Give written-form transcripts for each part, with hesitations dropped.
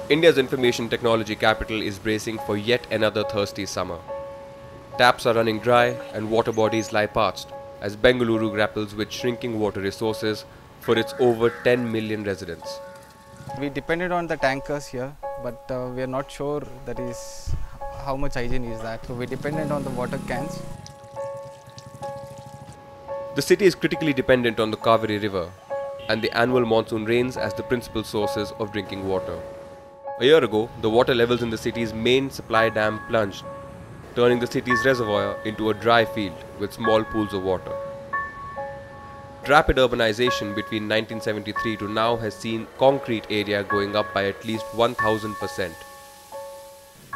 India's information technology capital is bracing for yet another thirsty summer. Taps are running dry and water bodies lie parched as Bengaluru grapples with shrinking water resources for its over 10 million residents. We depended on the tankers here, but we are not sure that is how much hygiene is that. So we depended on the water cans. The city is critically dependent on the Kaveri River and the annual monsoon rains as the principal sources of drinking water. A year ago, the water levels in the city's main supply dam plunged, turning the city's reservoir into a dry field with small pools of water. Rapid urbanization between 1973 to now has seen concrete area going up by at least 1000%.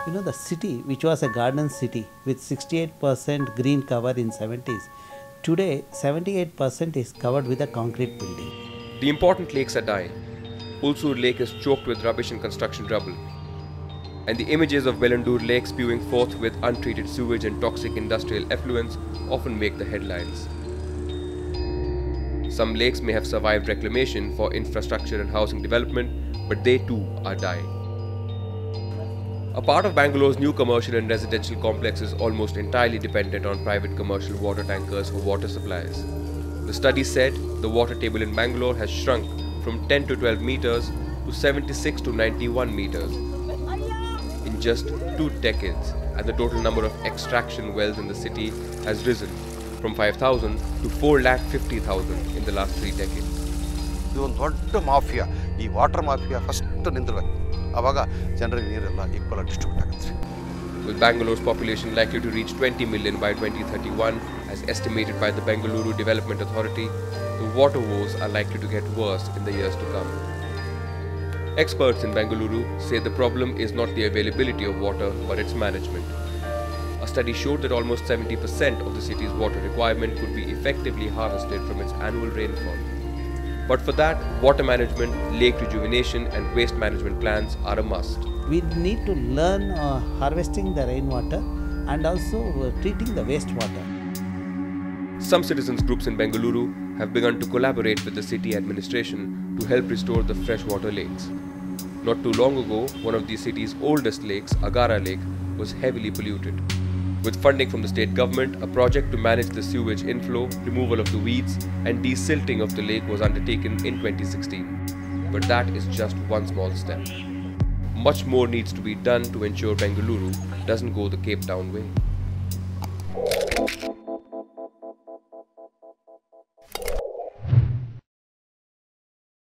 You know, the city, which was a garden city with 68% green cover in 70s, today 78% is covered with a concrete building. The important lakes are dying. Ulsur Lake is choked with rubbish and construction rubble. And the images of Velandur Lake spewing forth with untreated sewage and toxic industrial effluents often make the headlines. Some lakes may have survived reclamation for infrastructure and housing development, but they too are dying. A part of Bangalore's new commercial and residential complex is almost entirely dependent on private commercial water tankers for water supplies. The study said the water table in Bangalore has shrunk from 10 to 12 meters to 76 to 91 meters in just 2 decades, and the total number of extraction wells in the city has risen from 5,000 to 450,000 in the last 3 decades. ಇದು ಒಂದು ದೊಡ್ಡ mafia ಈ water mafia first ನಿಂತಿರಬೇಕು ಆವಾಗ ಜನರಿಗೆ ನೀರೆಲ್ಲ equal ಆಗಿ distribute ಆಗುತ್ತೆ. With Bangalore's population likely to reach 20 million by 2031 as estimated by the Bengaluru Development Authority, the water woes are likely to get worse in the years to come. Experts in Bengaluru say the problem is not the availability of water but its management. A study showed that almost 70% of the city's water requirement could be effectively harvested from its annual rainfall. But for that, water management, lake rejuvenation and waste management plans are a must. We need to learn harvesting the rainwater and also treating the wastewater. Some citizens groups in Bengaluru have begun to collaborate with the city administration to help restore the freshwater lakes. Not too long ago, one of the city's oldest lakes, Agara Lake, was heavily polluted. With funding from the state government, a project to manage the sewage inflow, removal of the weeds and desilting of the lake was undertaken in 2016. But that is just one small step. Much more needs to be done to ensure Bengaluru doesn't go the Capetown way.